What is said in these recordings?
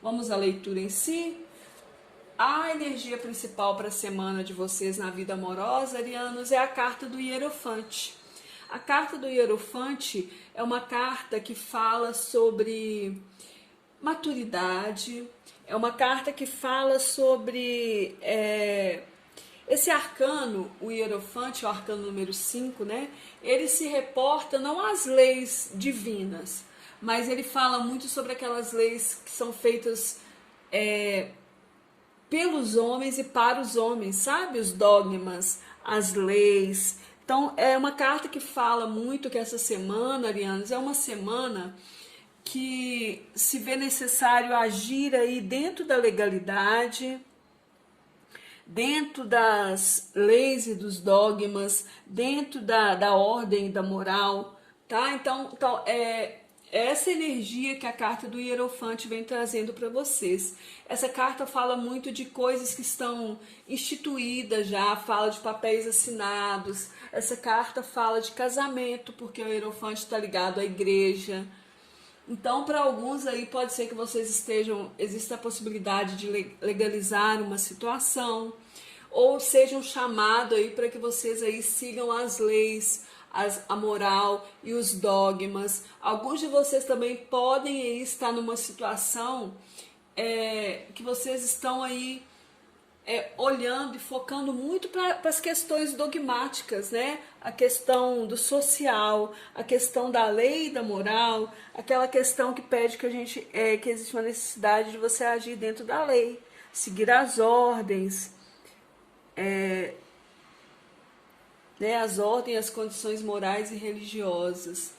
Vamos à leitura em si. A energia principal para a semana de vocês na vida amorosa, arianos, é a carta do Hierofante. A carta do Hierofante é uma carta que fala sobre maturidade, é uma carta que fala sobre esse arcano, o Hierofante, o arcano número 5, né? Ele se reporta não às leis divinas, mas ele fala muito sobre aquelas leis que são feitas pelos homens e para os homens, sabe? Os dogmas, as leis. Então, é uma carta que fala muito que essa semana, arianos, é uma semana que se vê necessário agir aí dentro da legalidade, dentro das leis e dos dogmas, dentro da ordem e da moral, tá? Então essa energia que a carta do Hierofante vem trazendo para vocês. Essa carta fala muito de coisas que estão instituídas já, fala de papéis assinados. Essa carta fala de casamento, porque o Hierofante está ligado à igreja. Então, para alguns aí pode ser que vocês exista a possibilidade de legalizar uma situação, ou seja um chamado aí para que vocês aí sigam as leis, a moral e os dogmas. Alguns de vocês também podem aí estar numa situação que vocês estão aí olhando e focando muito para as questões dogmáticas, né? A questão do social, a questão da lei e da moral, aquela questão que pede que que existe uma necessidade de você agir dentro da lei, seguir as ordens, né? As ordens, as condições morais e religiosas.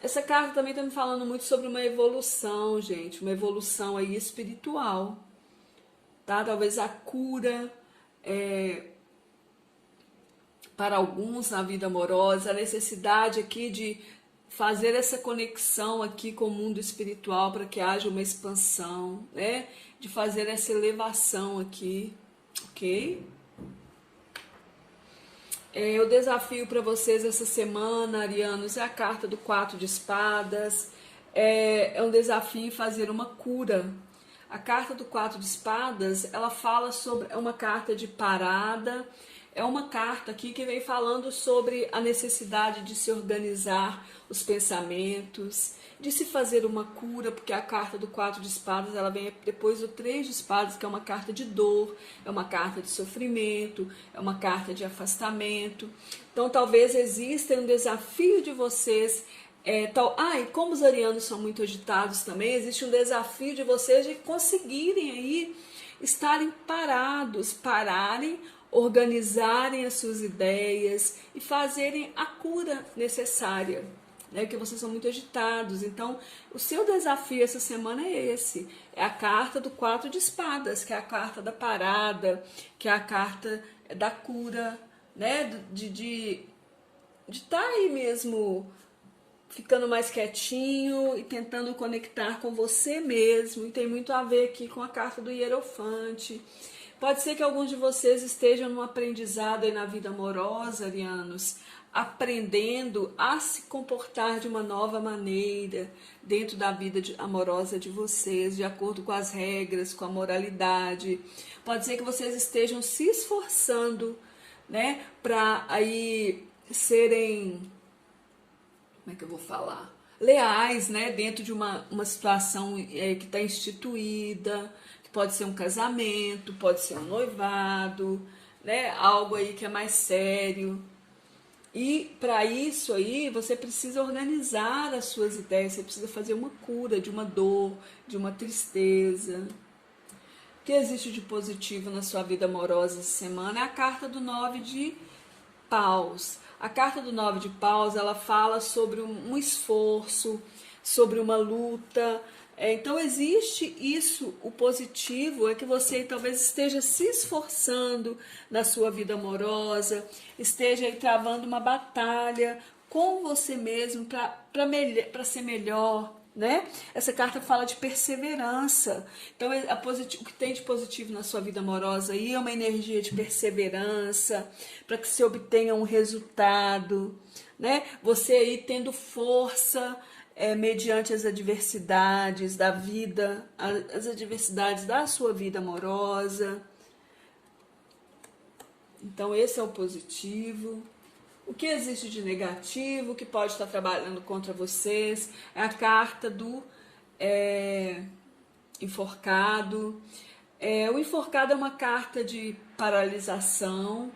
Essa carta também está me falando muito sobre uma evolução, gente, uma evolução aí espiritual. Tá? Talvez a cura para alguns na vida amorosa, a necessidade aqui de fazer essa conexão aqui com o mundo espiritual para que haja uma expansão, né? De fazer essa elevação aqui, ok? O desafio para vocês essa semana, arianos, é a carta do 4 de espadas. É um desafio fazer uma cura. A carta do 4 de espadas, ela fala sobre, é uma carta de parada, é uma carta aqui que vem falando sobre a necessidade de se organizar os pensamentos, de se fazer uma cura, porque a carta do 4 de espadas, ela vem depois do 3 de espadas, que é uma carta de dor, é uma carta de sofrimento, é uma carta de afastamento. Então talvez exista um desafio de vocês. E como os arianos são muito agitados também, existe um desafio de vocês de conseguirem aí estarem parados, pararem, organizarem as suas ideias e fazerem a cura necessária, né? Porque vocês são muito agitados. Então, o seu desafio essa semana é esse, é a carta do 4 de espadas, que é a carta da parada, que é a carta da cura, né? De estar aí mesmo ficando mais quietinho e tentando conectar com você mesmo, e tem muito a ver aqui com a carta do Hierofante. Pode ser que alguns de vocês estejam num aprendizado aí na vida amorosa, arianos, aprendendo a se comportar de uma nova maneira dentro da vida amorosa de vocês, de acordo com as regras, com a moralidade. Pode ser que vocês estejam se esforçando, né, para aí serem, como é que eu vou falar? Leais, né? Dentro de uma situação que está instituída, que pode ser um casamento, pode ser um noivado, né? Algo aí que é mais sério. E para isso aí, você precisa organizar as suas ideias, você precisa fazer uma cura de uma dor, de uma tristeza. O que existe de positivo na sua vida amorosa essa semana é a carta do 9 de paus. A carta do 9 de paus, ela fala sobre um esforço, sobre uma luta. Então existe isso, o positivo é que você talvez esteja se esforçando na sua vida amorosa, esteja aí travando uma batalha com você mesmo para ser melhor, né? Essa carta fala de perseverança. Então o que tem de positivo na sua vida amorosa aí é uma energia de perseverança para que se obtenha um resultado, né? Você aí tendo força mediante as adversidades da vida, as adversidades da sua vida amorosa. Então esse é o positivo. O que existe de negativo, que pode estar trabalhando contra vocês, é a carta do enforcado. O enforcado é uma carta de paralisação,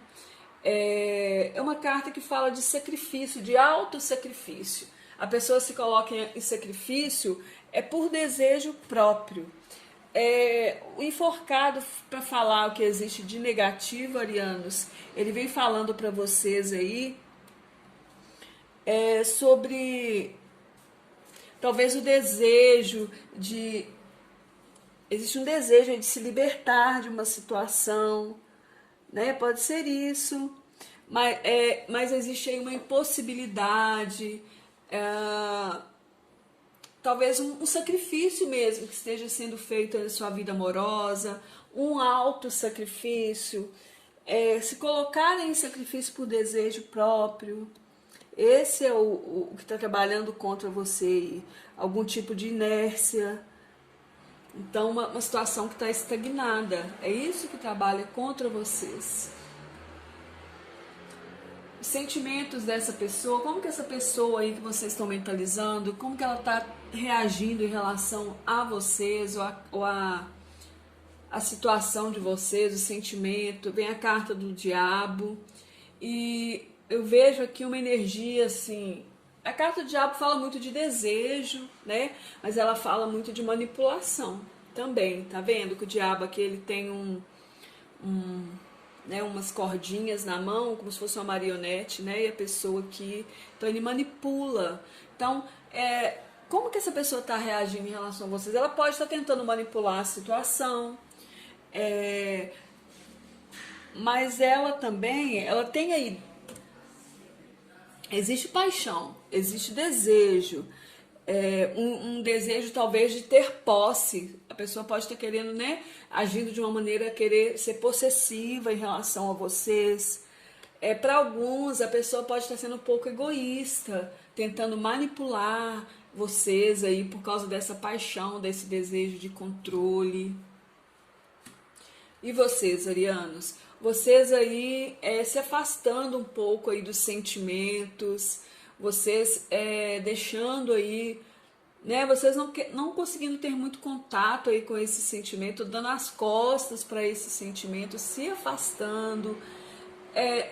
é uma carta que fala de sacrifício, de autossacrifício. A pessoa se coloca em sacrifício por desejo próprio. O enforcado, para falar o que existe de negativo, arianos, ele vem falando para vocês aí sobre talvez o desejo de... Existe um desejo de se libertar de uma situação, né? Pode ser isso, mas existe aí uma impossibilidade, talvez um sacrifício mesmo que esteja sendo feito na sua vida amorosa, um autossacrifício, se colocar em sacrifício por desejo próprio. Esse é o que está trabalhando contra você, algum tipo de inércia. Então, uma situação que está estagnada. É isso que trabalha contra vocês. Os sentimentos dessa pessoa, como que essa pessoa aí que vocês estão mentalizando, como que ela está reagindo em relação a vocês, ou a situação de vocês, o sentimento. Vem a carta do diabo, e eu vejo aqui uma energia assim... A carta do diabo fala muito de desejo, né? Mas ela fala muito de manipulação também, tá vendo? Que o diabo aqui, ele tem umas cordinhas na mão, como se fosse uma marionete, né? E a pessoa aqui, então ele manipula. Então, como que essa pessoa está reagindo em relação a vocês? Ela pode estar tentando manipular a situação, mas ela também, ela tem aí... Existe paixão, existe desejo, um desejo talvez de ter posse. A pessoa pode estar querendo, né, agindo de uma maneira a querer ser possessiva em relação a vocês. Para alguns, a pessoa pode estar sendo um pouco egoísta, tentando manipular vocês aí por causa dessa paixão, desse desejo de controle. E vocês, arianos? Vocês aí se afastando um pouco aí dos sentimentos, vocês deixando aí, né? Vocês não conseguindo ter muito contato aí com esse sentimento, dando as costas para esse sentimento, se afastando.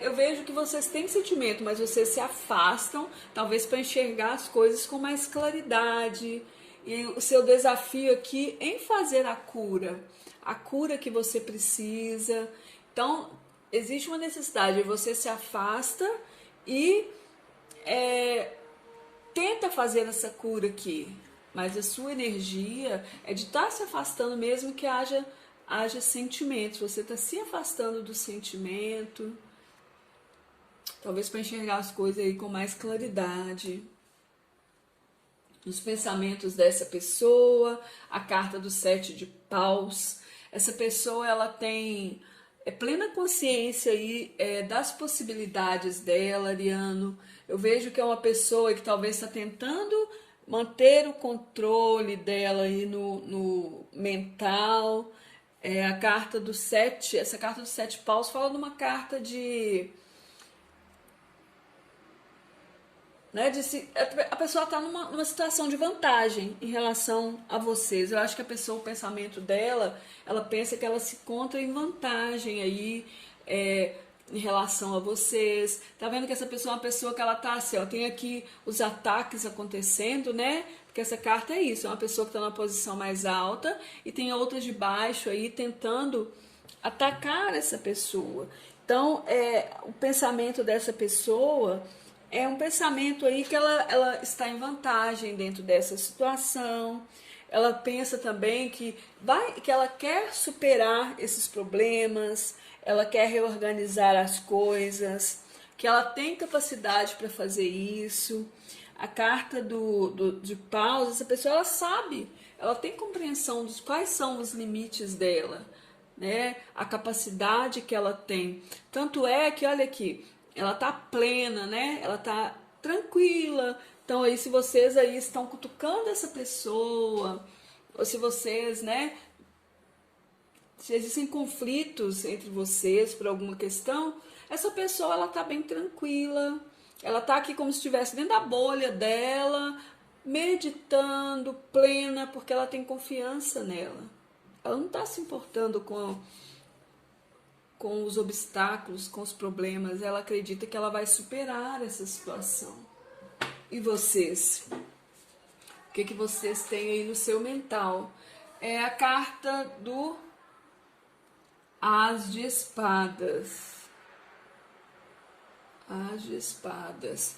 Eu vejo que vocês têm sentimento, mas vocês se afastam, talvez para enxergar as coisas com mais claridade. E o seu desafio aqui em fazer a cura que você precisa. Então, existe uma necessidade, você se afasta e tenta fazer essa cura aqui, mas a sua energia é de estar se afastando mesmo que haja sentimentos, você está se afastando do sentimento, talvez para enxergar as coisas aí com mais claridade. Os pensamentos dessa pessoa, a carta do 7 de paus, essa pessoa ela tem... plena consciência aí das possibilidades dela, ariano. Eu vejo que é uma pessoa que talvez está tentando manter o controle dela aí no mental. A carta do 7, essa carta do 7 paus fala de uma carta de... a pessoa está numa situação de vantagem em relação a vocês. Eu acho que a pessoa, o pensamento dela, ela pensa que ela se encontra em vantagem aí em relação a vocês. Tá vendo que essa pessoa é uma pessoa que ela tá assim, ó, tem aqui os ataques acontecendo, né? Porque essa carta é isso, é uma pessoa que está numa posição mais alta e tem outras de baixo aí tentando atacar essa pessoa. Então, o pensamento dessa pessoa... é um pensamento aí que ela está em vantagem dentro dessa situação. Ela pensa também que ela quer superar esses problemas, ela quer reorganizar as coisas, que ela tem capacidade para fazer isso. A carta de paus, essa pessoa ela sabe, ela tem compreensão dos quais são os limites dela, né? A capacidade que ela tem. Tanto é que, olha aqui, ela tá plena, né? Ela tá tranquila, Então aí se vocês aí estão cutucando essa pessoa, ou se vocês, né, se existem conflitos entre vocês por alguma questão, essa pessoa ela tá bem tranquila, ela tá aqui como se estivesse dentro da bolha dela, meditando, plena, porque ela tem confiança nela. Ela não está se importando com os obstáculos, com os problemas, ela acredita que ela vai superar essa situação. E vocês? O que vocês têm aí no seu mental? É a carta do As de Espadas. As de Espadas.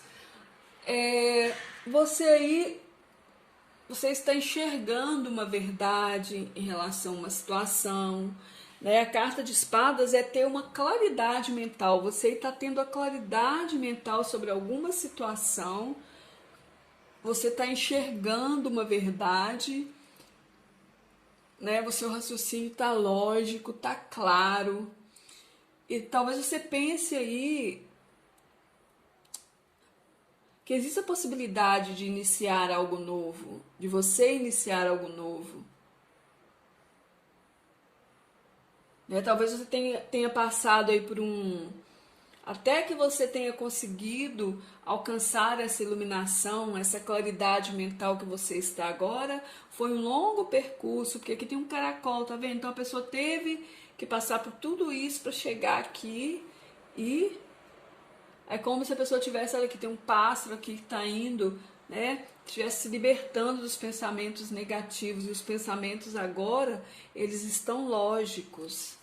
Você está enxergando uma verdade em relação a uma situação, né? A carta de espadas é ter uma claridade mental. Você está tendo a claridade mental sobre alguma situação, você está enxergando uma verdade, né? O seu raciocínio está lógico, está claro. E talvez você pense aí que existe a possibilidade de iniciar algo novo, de você iniciar algo novo. Né? Talvez você tenha passado aí por até que você tenha conseguido alcançar essa iluminação, essa claridade mental que você está agora, foi um longo percurso, porque aqui tem um caracol, tá vendo? Então a pessoa teve que passar por tudo isso para chegar aqui e é como se a pessoa tivesse, olha aqui, tem um pássaro aqui que está indo, né? Estivesse se libertando dos pensamentos negativos. E os pensamentos agora, eles estão lógicos.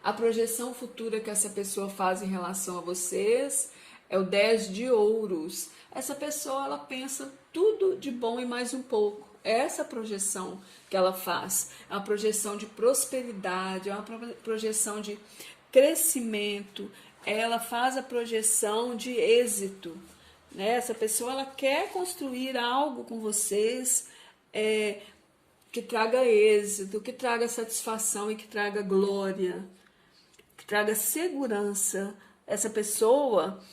A projeção futura que essa pessoa faz em relação a vocês é o 10 de ouros. Essa pessoa, ela pensa tudo de bom e mais um pouco. Essa projeção que ela faz é uma projeção de prosperidade, é uma projeção de crescimento, ela faz a projeção de êxito, né? Essa pessoa ela quer construir algo com vocês que traga êxito, que traga satisfação e que traga glória, que traga segurança. Essa pessoa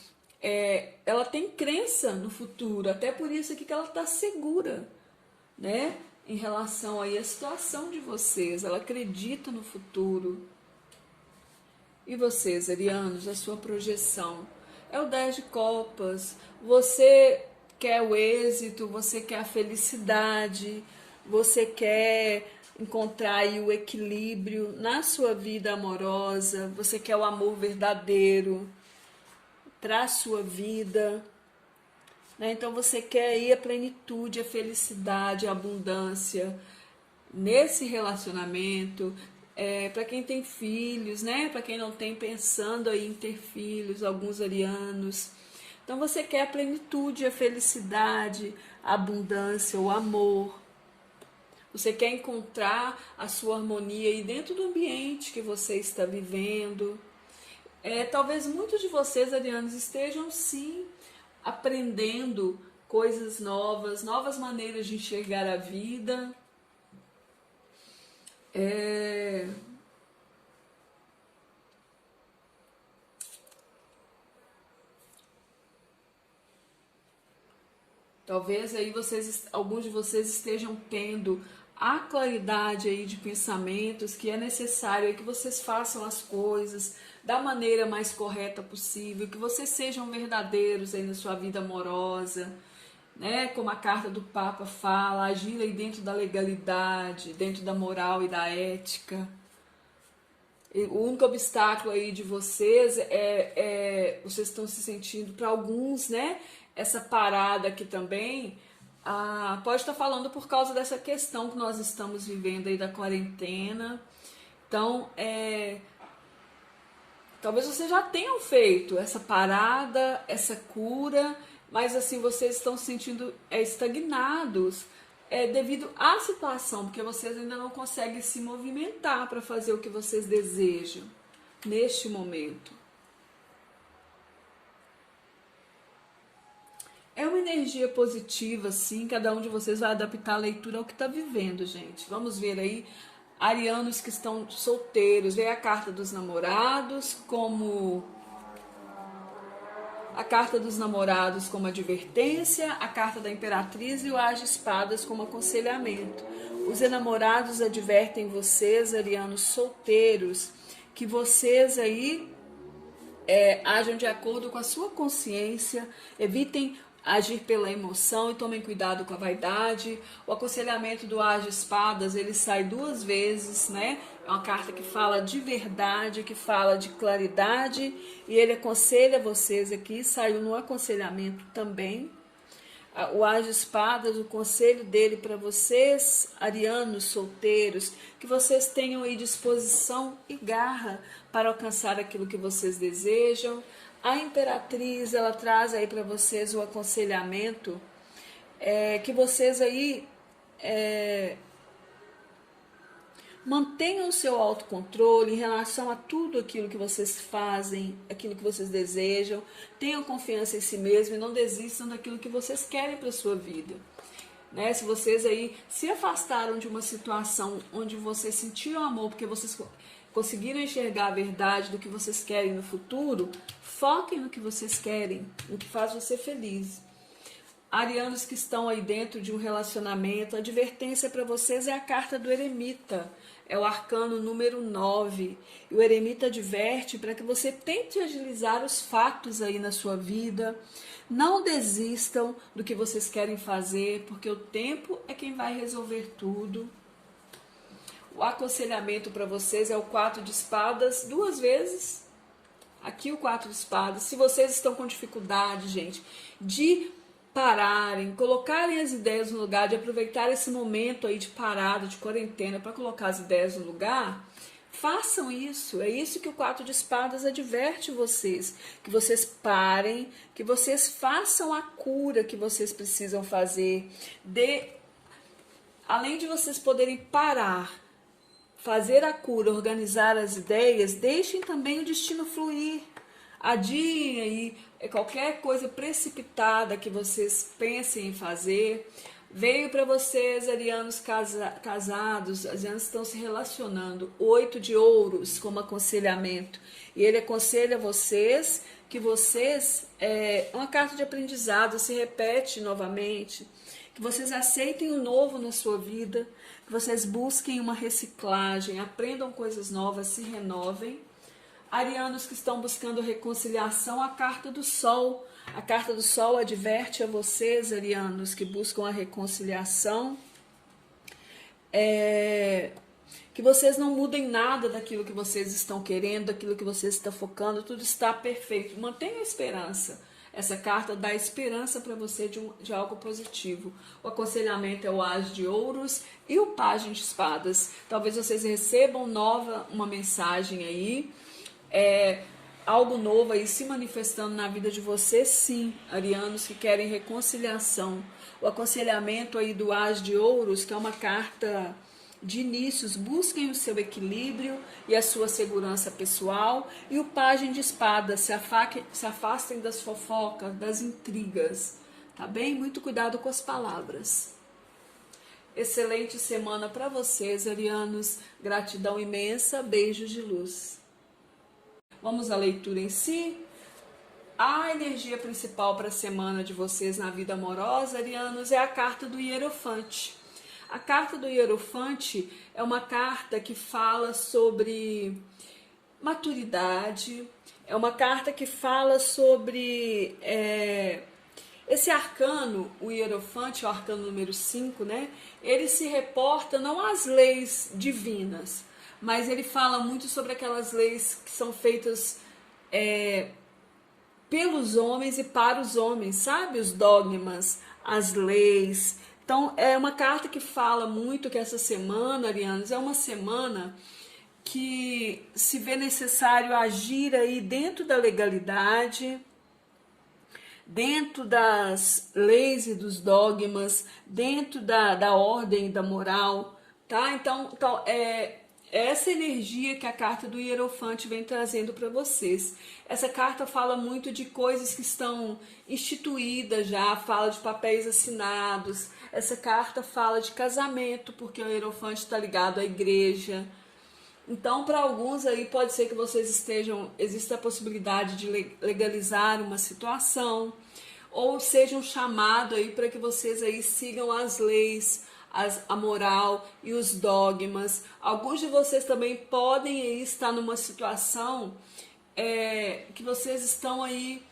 ela tem crença no futuro, até por isso aqui que ela está segura, né? Em relação aí à situação de vocês, ela acredita no futuro. E vocês, arianos, a sua projeção é o 10 de copas. Você quer o êxito, você quer a felicidade, você quer encontrar aí o equilíbrio na sua vida amorosa, você quer o amor verdadeiro para a sua vida, né? Então você quer aí a plenitude, a felicidade, a abundância nesse relacionamento. Para quem tem filhos, né? Para quem não tem, pensando aí em ter filhos, alguns arianos. Então você quer a plenitude, a felicidade, a abundância, o amor. Você quer encontrar a sua harmonia aí dentro do ambiente que você está vivendo. Talvez muitos de vocês, arianos, estejam sim aprendendo coisas novas, novas maneiras de enxergar a vida. Talvez aí alguns de vocês estejam tendo a claridade aí de pensamentos que é necessário aí que vocês façam as coisas da maneira mais correta possível, que vocês sejam verdadeiros aí na sua vida amorosa, né? Como a carta do Papa fala, agindo aí dentro da legalidade, dentro da moral e da ética. O único obstáculo aí de vocês vocês estão se sentindo, para alguns, né? Essa parada aqui também pode estar falando por causa dessa questão que nós estamos vivendo aí da quarentena. Então, talvez vocês já tenham feito essa parada, essa cura, mas assim, vocês estão se sentindo estagnados devido à situação, porque vocês ainda não conseguem se movimentar para fazer o que vocês desejam neste momento. É uma energia positiva, sim, cada um de vocês vai adaptar a leitura ao que está vivendo, gente. Vamos ver aí, arianos que estão solteiros, veio a carta dos namorados como a carta dos namorados como advertência, a carta da imperatriz e o as de espadas como aconselhamento. Os enamorados advertem vocês, arianos solteiros, que vocês aí ajam de acordo com a sua consciência, evitem agir pela emoção e tomem cuidado com a vaidade. O aconselhamento do as de espadas, ele sai 2 vezes, né? É uma carta que fala de verdade, que fala de claridade, e ele aconselha vocês aqui, saiu no aconselhamento também. O as de espadas, o conselho dele para vocês, arianos solteiros, que vocês tenham aí disposição e garra para alcançar aquilo que vocês desejam. A imperatriz, ela traz aí para vocês o aconselhamento, que vocês aí mantenham o seu autocontrole em relação a tudo aquilo que vocês fazem, aquilo que vocês desejam. Tenham confiança em si mesmo e não desistam daquilo que vocês querem para a sua vida. Né? Se vocês aí se afastaram de uma situação onde vocês sentiam amor, porque vocês conseguiram enxergar a verdade do que vocês querem no futuro, foquem no que vocês querem, no que faz você feliz. Arianos que estão aí dentro de um relacionamento, a advertência para vocês é a carta do eremita, é o arcano número 9. E o eremita adverte para que você tente agilizar os fatos aí na sua vida. Não desistam do que vocês querem fazer, porque o tempo é quem vai resolver tudo. O aconselhamento para vocês é o 4 de espadas 2 vezes. Aqui o 4 de espadas. Se vocês estão com dificuldade, gente, de pararem, colocarem as ideias no lugar, de aproveitar esse momento aí de parada, de quarentena, para colocar as ideias no lugar, façam isso. É isso que o 4 de espadas adverte vocês. Que vocês parem, que vocês façam a cura que vocês precisam fazer. Além de vocês poderem parar, fazer a cura, organizar as ideias, deixem também o destino fluir. Adiem aí qualquer coisa precipitada que vocês pensem em fazer. Veio para vocês, arianos casados, os arianos estão se relacionando. 8 de ouros como aconselhamento. E ele aconselha vocês que vocês, uma carta de aprendizado, se repete novamente, que vocês aceitem o novo na sua vida, que vocês busquem uma reciclagem, aprendam coisas novas, se renovem. Arianos que estão buscando reconciliação, a carta do sol. A carta do sol adverte a vocês, arianos, que buscam a reconciliação, que vocês não mudem nada daquilo que vocês estão querendo, daquilo que vocês estão focando, tudo está perfeito. Mantenha a esperança. Essa carta dá esperança para você de algo positivo. O aconselhamento é o as de ouros e o pajem de espadas. Talvez vocês recebam uma mensagem aí, algo novo aí se manifestando na vida de vocês, sim, arianos que querem reconciliação. O aconselhamento aí do as de ouros, que é uma carta de inícios, busquem o seu equilíbrio e a sua segurança pessoal. E o pajem de espadas, se afastem das fofocas, das intrigas, tá bem? Muito cuidado com as palavras. Excelente semana para vocês, arianos. Gratidão imensa, beijos de luz. Vamos à leitura em si. A energia principal para a semana de vocês na vida amorosa, arianos, é a carta do Hierofante. A carta do Hierofante é uma carta que fala sobre maturidade, é uma carta que fala sobre esse arcano, o Hierofante, o arcano número 5, né? Ele se reporta não às leis divinas, mas ele fala muito sobre aquelas leis que são feitas pelos homens e para os homens, sabe? Os dogmas, as leis. Então, é uma carta que fala muito que essa semana, arianos, é uma semana que se vê necessário agir aí dentro da legalidade, dentro das leis e dos dogmas, dentro da ordem e da moral, tá? Então essa energia que a carta do Hierofante vem trazendo para vocês. Essa carta fala muito de coisas que estão instituídas já, fala de papéis assinados. Essa carta fala de casamento, porque o Hierofante está ligado à igreja. Então, para alguns aí pode ser que vocês exista a possibilidade de legalizar uma situação, ou seja um chamado aí para que vocês aí sigam as leis, a moral e os dogmas. Alguns de vocês também podem aí estar numa situação que vocês estão aí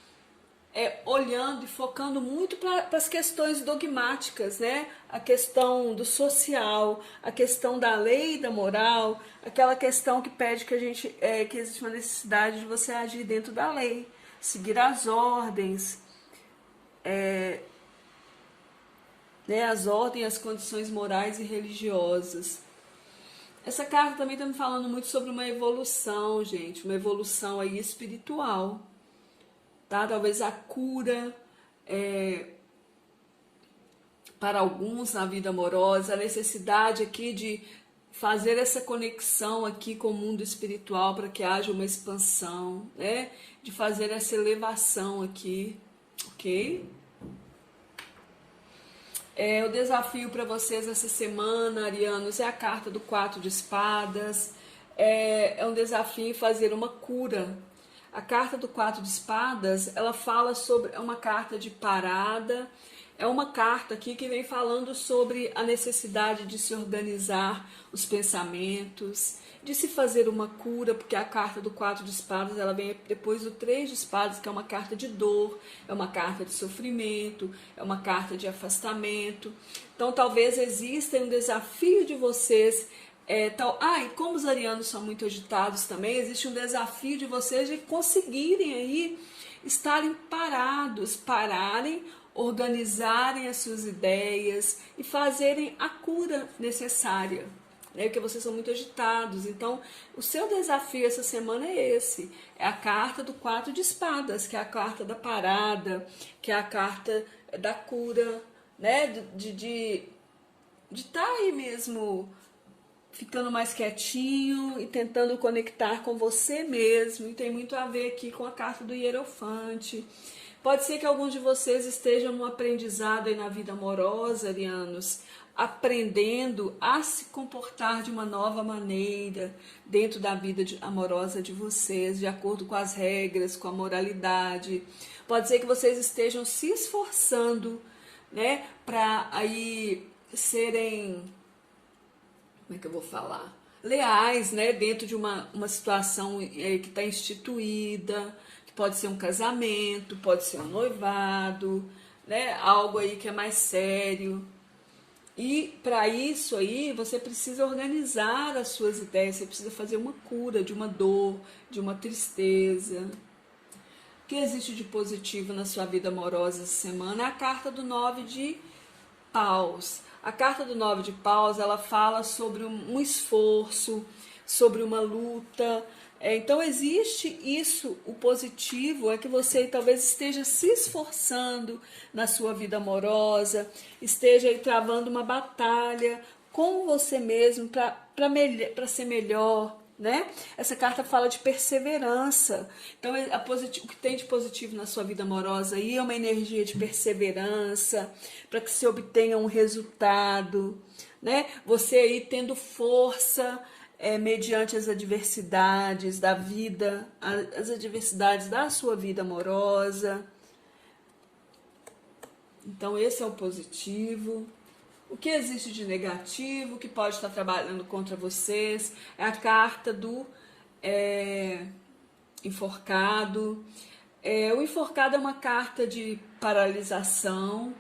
olhando e focando muito para as questões dogmáticas, né? A questão do social, a questão da lei e da moral, aquela questão que pede que a gente que existe uma necessidade de você agir dentro da lei, seguir as ordens, né? As ordens, as condições morais e religiosas. Essa carta também está me falando muito sobre uma evolução, gente, uma evolução aí espiritual. Tá? Talvez a cura para alguns na vida amorosa, a necessidade aqui de fazer essa conexão aqui com o mundo espiritual para que haja uma expansão, né? De fazer essa elevação aqui, ok? O desafio para vocês essa semana, arianos, é a carta do 4 de espadas. É um desafio fazer uma cura. A carta do 4 de espadas, ela fala sobre, é uma carta de parada, é uma carta aqui que vem falando sobre a necessidade de se organizar os pensamentos, de se fazer uma cura, porque a carta do 4 de espadas, ela vem depois do 3 de espadas, que é uma carta de dor, é uma carta de sofrimento, é uma carta de afastamento. Então talvez exista um desafio de vocês e como os arianos são muito agitados também, existe um desafio de vocês de conseguirem aí estarem pararem, organizarem as suas ideias e fazerem a cura necessária, né? Porque vocês são muito agitados. Então, o seu desafio essa semana é esse, é a carta do 4 de espadas, que é a carta da parada, que é a carta da cura, né? De estar aí mesmo ficando mais quietinho e tentando conectar com você mesmo. E tem muito a ver aqui com a carta do Hierofante. Pode ser que alguns de vocês estejam num aprendizado aí na vida amorosa, arianos, aprendendo a se comportar de uma nova maneira dentro da vida amorosa de vocês, de acordo com as regras, com a moralidade. Pode ser que vocês estejam se esforçando, né, para aí serem, como é que eu vou falar? Leais, né? Dentro de uma situação que está instituída, que pode ser um casamento, pode ser um noivado, né? Algo aí que é mais sério. E para isso aí, você precisa organizar as suas ideias, você precisa fazer uma cura de uma dor, de uma tristeza. O que existe de positivo na sua vida amorosa essa semana é a carta do 9 de paus. A carta do 9 de paus, ela fala sobre um esforço, sobre uma luta. Então existe isso, o positivo é que você talvez esteja se esforçando na sua vida amorosa, esteja aí travando uma batalha com você mesmo para ser melhor, né? Essa carta fala de perseverança. Então o que tem de positivo na sua vida amorosa aí é uma energia de perseverança para que se obtenha um resultado, né? Você aí tendo força mediante as adversidades da vida, as adversidades da sua vida amorosa. Então esse é o positivo. O que existe de negativo, que pode estar trabalhando contra vocês, é a carta do enforcado. O enforcado é uma carta de paralisação,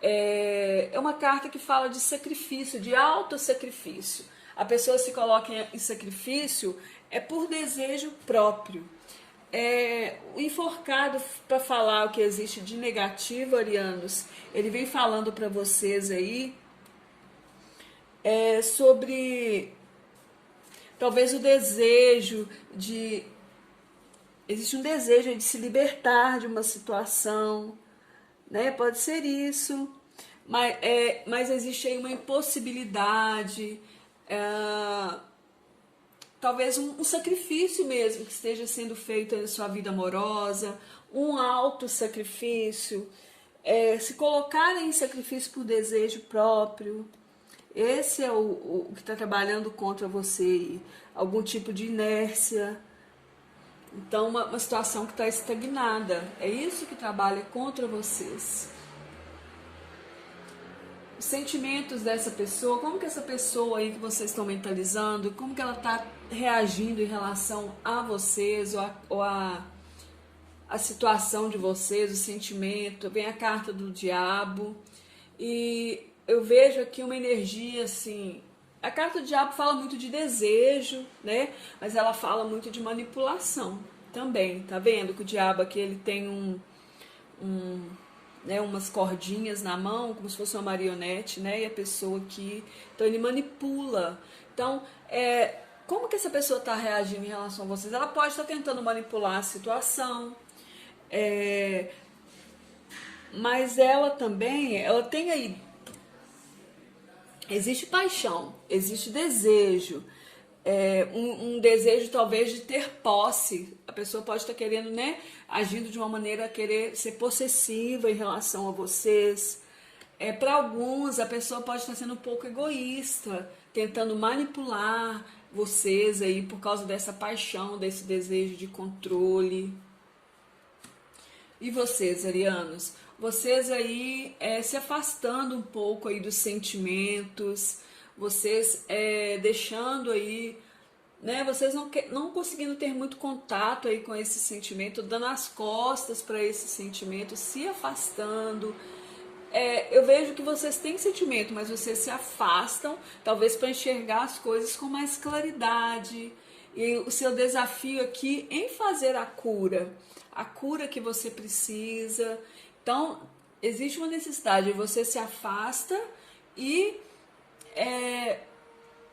é uma carta que fala de sacrifício, de autossacrifício. A pessoa se coloca em sacrifício por desejo próprio. O enforcado, para falar o que existe de negativo, arianos, ele vem falando para vocês aí sobre talvez o desejo de... Existe um desejo de se libertar de uma situação, né? Pode ser isso, mas existe aí uma impossibilidade, talvez um sacrifício mesmo que esteja sendo feito na sua vida amorosa, um autossacrifício, se colocar em sacrifício por desejo próprio. Esse é o que está trabalhando contra você, algum tipo de inércia. Então, uma situação que está estagnada. É isso que trabalha contra vocês. Os sentimentos dessa pessoa, como que essa pessoa aí que vocês estão mentalizando, como que ela está reagindo em relação a vocês ou a situação de vocês, o sentimento. Vem a carta do diabo e eu vejo aqui uma energia assim. A carta do diabo fala muito de desejo, né? Mas ela fala muito de manipulação também. Tá vendo que o diabo aqui ele tem né, umas cordinhas na mão, como se fosse uma marionete, né? E a pessoa aqui, então ele manipula. Então, como que essa pessoa está reagindo em relação a vocês? Ela pode estar tentando manipular a situação, mas ela também, ela tem aí, existe paixão, existe desejo, um desejo talvez de ter posse. A pessoa pode estar querendo, né, agindo de uma maneira a querer ser possessiva em relação a vocês. Para alguns, a pessoa pode estar sendo um pouco egoísta, tentando manipular vocês aí por causa dessa paixão, desse desejo de controle. E vocês, arianos? Vocês aí se afastando um pouco aí dos sentimentos, vocês deixando aí, né? Vocês não conseguindo ter muito contato aí com esse sentimento, dando as costas para esse sentimento, se afastando. Eu vejo que vocês têm sentimento, mas vocês se afastam, talvez para enxergar as coisas com mais claridade. E o seu desafio aqui em fazer a cura que você precisa. Então, existe uma necessidade, você se afasta e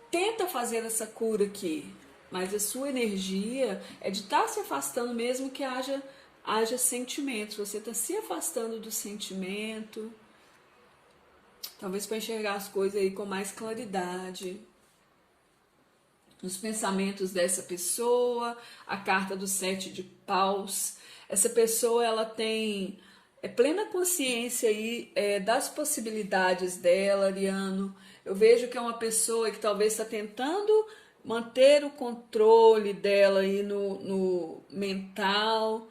tenta fazer essa cura aqui. Mas a sua energia é de estar se afastando mesmo que haja sentimentos. Você está se afastando do sentimento, talvez para enxergar as coisas aí com mais claridade. Nos pensamentos dessa pessoa, a carta do 7 de paus. Essa pessoa, ela tem plena consciência aí das possibilidades dela, Ariano. Eu vejo que é uma pessoa que talvez está tentando manter o controle dela aí no mental.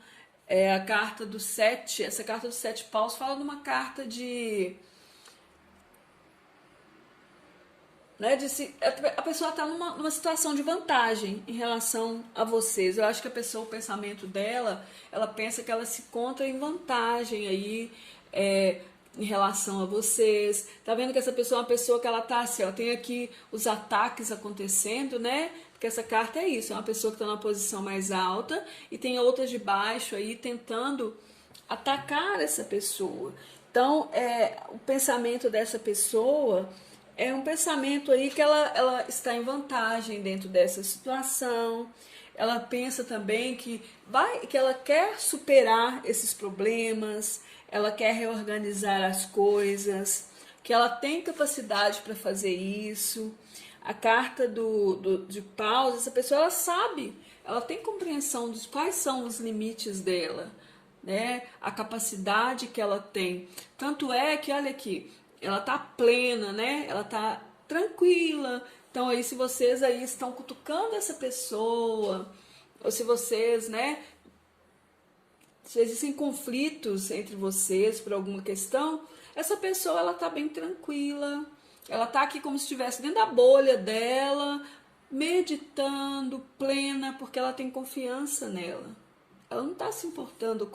A carta do 7, essa carta do 7 paus fala de uma carta de... Né, a pessoa está numa situação de vantagem em relação a vocês. Eu acho que a pessoa, o pensamento dela, ela pensa que ela se encontra em vantagem aí em relação a vocês. Tá vendo que essa pessoa é uma pessoa que ela tá assim, ó, tem aqui os ataques acontecendo, né? Porque essa carta é isso, é uma pessoa que está numa posição mais alta e tem outras de baixo aí tentando atacar essa pessoa. Então, o pensamento dessa pessoa é um pensamento aí que ela está em vantagem dentro dessa situação. Ela pensa também que ela quer superar esses problemas, ela quer reorganizar as coisas, que ela tem capacidade para fazer isso. A carta de paus, essa pessoa ela sabe, ela tem compreensão dos quais são os limites dela, né? A capacidade que ela tem. Tanto é que, olha aqui, ela tá plena, né? Ela tá tranquila. Então aí se vocês aí estão cutucando essa pessoa, ou se vocês, né, se existem conflitos entre vocês por alguma questão, essa pessoa ela tá bem tranquila. Ela tá aqui como se estivesse dentro da bolha dela, meditando, plena, porque ela tem confiança nela. Ela não tá se importando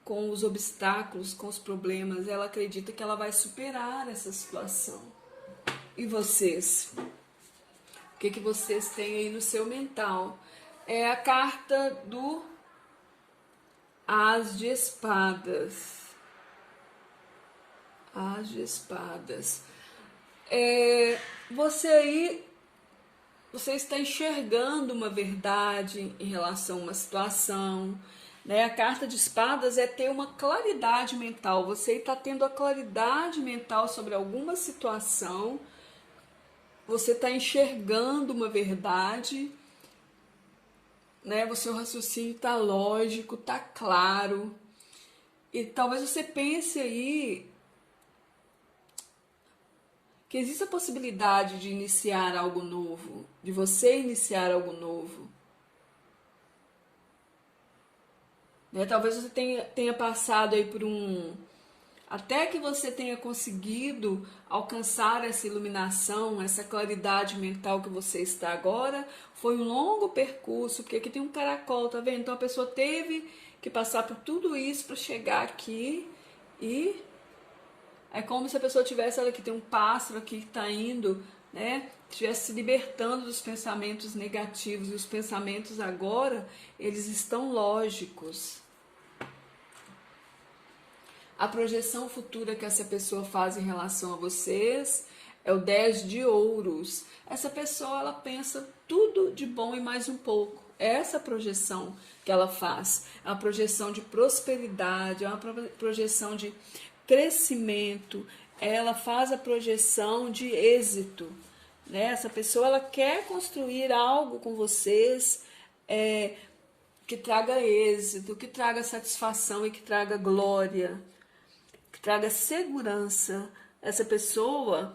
com os obstáculos, com os problemas. Ela acredita que ela vai superar essa situação. E vocês? O que vocês têm aí no seu mental? É a carta do As de Espadas. As de Espadas. Você está enxergando uma verdade em relação a uma situação, né? A carta de espadas é ter uma claridade mental. Você está tendo a claridade mental sobre alguma situação, você está enxergando uma verdade, né? O seu raciocínio está lógico, está claro. E talvez você pense aí que existe a possibilidade de iniciar algo novo, de você iniciar algo novo. Né? Talvez você tenha passado aí por até que você tenha conseguido alcançar essa iluminação, essa claridade mental que você está agora, foi um longo percurso, porque aqui tem um caracol, tá vendo? Então a pessoa teve que passar por tudo isso para chegar aqui e é como se a pessoa tivesse, olha aqui, tem um pássaro aqui que está indo, né? Estivesse se libertando dos pensamentos negativos, e os pensamentos agora, eles estão lógicos. A projeção futura que essa pessoa faz em relação a vocês é o 10 de ouros. Essa pessoa, ela pensa tudo de bom e mais um pouco. Essa projeção que ela faz é uma projeção de prosperidade, é uma projeção de crescimento, ela faz a projeção de êxito. Né? Essa pessoa, ela quer construir algo com vocês, que traga êxito, que traga satisfação e que traga glória, que traga segurança. Essa pessoa,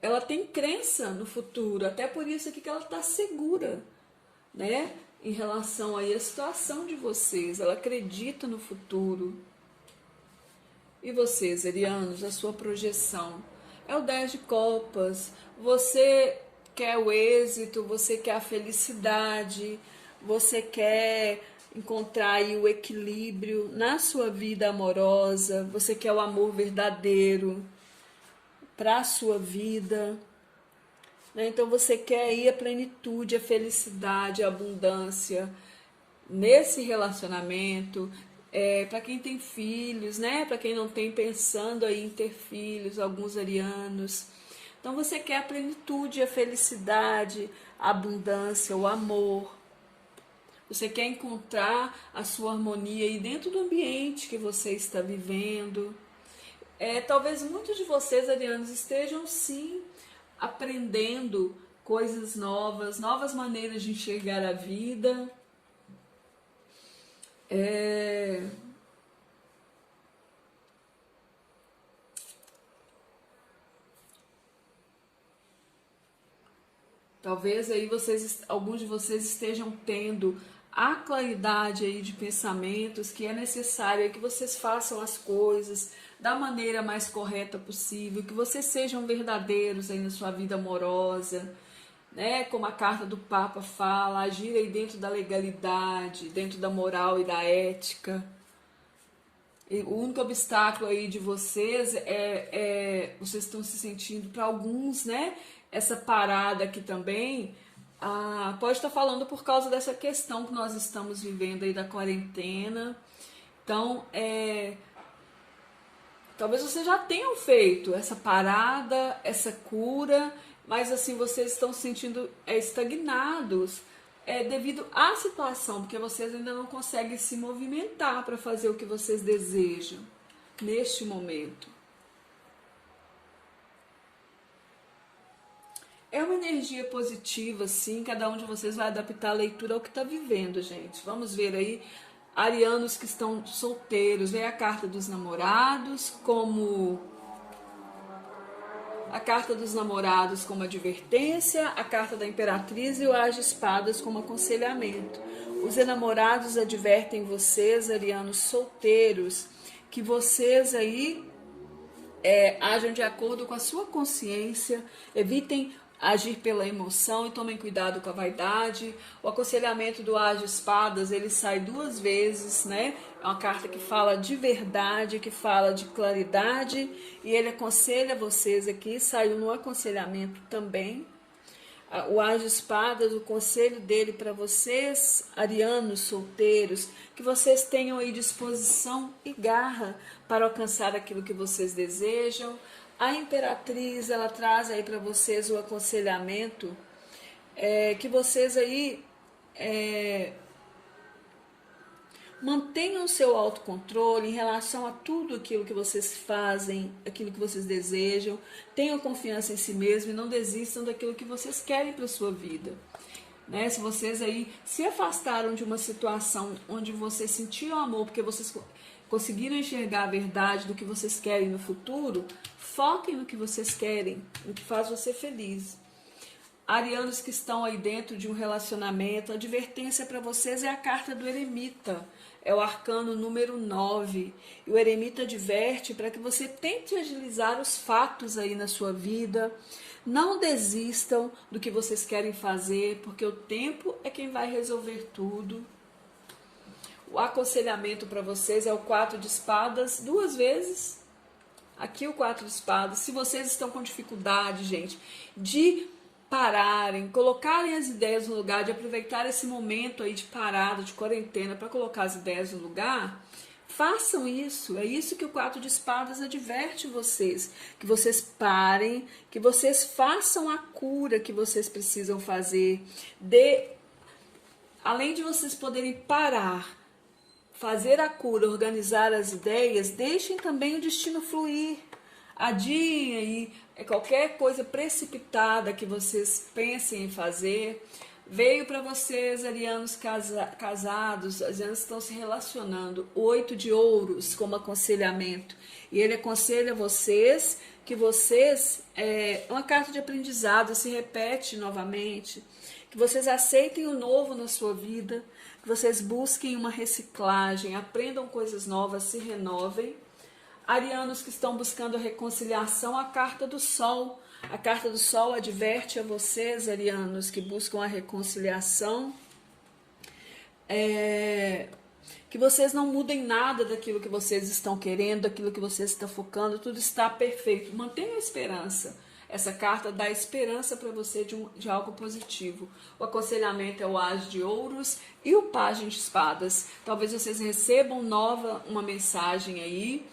ela tem crença no futuro, até por isso aqui que ela está segura, né? Em relação aí à situação de vocês, ela acredita no futuro. E vocês, arianos, a sua projeção é o 10 de copas. Você quer o êxito, você quer a felicidade, você quer encontrar aí o equilíbrio na sua vida amorosa, você quer o amor verdadeiro para a sua vida, né? Então você quer aí a plenitude, a felicidade, a abundância nesse relacionamento. Para quem tem filhos, né? Para quem não tem, pensando aí em ter filhos, alguns arianos. Então você quer a plenitude, a felicidade, a abundância, o amor. Você quer encontrar a sua harmonia aí dentro do ambiente que você está vivendo. Talvez muitos de vocês, arianos, estejam sim aprendendo coisas novas, novas maneiras de enxergar a vida. Talvez aí alguns de vocês estejam tendo a claridade aí de pensamentos que é necessária que vocês façam as coisas da maneira mais correta possível, que vocês sejam verdadeiros aí na sua vida amorosa, né? Como a carta do Papa fala, agir aí dentro da legalidade, dentro da moral e da ética. E o único obstáculo aí de vocês vocês estão se sentindo, para alguns, né? Essa parada aqui também pode estar falando por causa dessa questão que nós estamos vivendo aí da quarentena. Então, talvez vocês já tenham feito essa parada, essa cura, mas assim, vocês estão se sentindo estagnados devido à situação, porque vocês ainda não conseguem se movimentar para fazer o que vocês desejam neste momento. É uma energia positiva, sim, cada um de vocês vai adaptar a leitura ao que está vivendo, gente. Vamos ver aí, arianos que estão solteiros, vem a carta dos namorados como advertência, a carta da imperatriz e o as de espadas como aconselhamento. Os enamorados advertem vocês, arianos solteiros, que vocês aí ajam de acordo com a sua consciência, evitem agir pela emoção e tomem cuidado com a vaidade. O aconselhamento do as de espadas, ele sai 2 vezes, né? É uma carta que fala de verdade, que fala de claridade, e ele aconselha vocês aqui, saiu no aconselhamento também. O as de espadas, o conselho dele para vocês, arianos solteiros, que vocês tenham aí disposição e garra para alcançar aquilo que vocês desejam. A imperatriz, ela traz aí para vocês o aconselhamento, que vocês aí mantenham o seu autocontrole em relação a tudo aquilo que vocês fazem, aquilo que vocês desejam, tenham confiança em si mesmo e não desistam daquilo que vocês querem para a sua vida. Né? Se vocês aí se afastaram de uma situação onde vocês sentiram amor, porque vocês conseguiram enxergar a verdade do que vocês querem no futuro, foquem no que vocês querem, no que faz você feliz. Arianos que estão aí dentro de um relacionamento, a advertência para vocês é a carta do eremita, é o arcano número 9. E o eremita adverte para que você tente agilizar os fatos aí na sua vida. Não desistam do que vocês querem fazer, porque o tempo é quem vai resolver tudo. O aconselhamento para vocês é o 4 de espadas 2 vezes. Aqui o 4 de espadas. Se vocês estão com dificuldade, gente, de pararem, colocarem as ideias no lugar, de aproveitar esse momento aí de parada, de quarentena, para colocar as ideias no lugar, façam isso. É isso que o 4 de espadas adverte vocês, que vocês parem, que vocês façam a cura que vocês precisam fazer. Além de vocês poderem parar, fazer a cura, organizar as ideias, deixem também o destino fluir. Adiem aí qualquer coisa precipitada que vocês pensem em fazer. Veio para vocês, arianos casados, as arianas estão se relacionando. 8 de ouros como aconselhamento. E ele aconselha vocês que vocês, uma carta de aprendizado, se repete novamente, que vocês aceitem o novo na sua vida, que vocês busquem uma reciclagem, aprendam coisas novas, se renovem. Arianos que estão buscando a reconciliação, a carta do Sol. A carta do Sol adverte a vocês, arianos, que buscam a reconciliação, que vocês não mudem nada daquilo que vocês estão querendo, daquilo que vocês estão focando, tudo está perfeito. Mantenha a esperança. Essa carta dá esperança para você de algo positivo. O aconselhamento é o As de Ouros e o Pajem de Espadas. Talvez vocês recebam uma mensagem aí,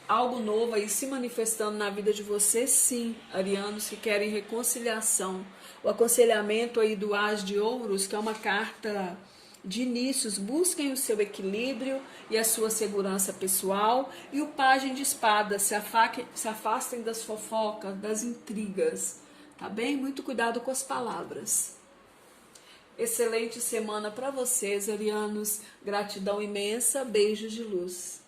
algo novo aí se manifestando na vida de vocês, sim, arianos que querem reconciliação. O aconselhamento aí do As de Ouros, que é uma carta de inícios, busquem o seu equilíbrio e a sua segurança pessoal. E o Pajem de Espadas, se afastem das fofocas, das intrigas, tá bem? Muito cuidado com as palavras. Excelente semana para vocês, arianos. Gratidão imensa, beijos de luz.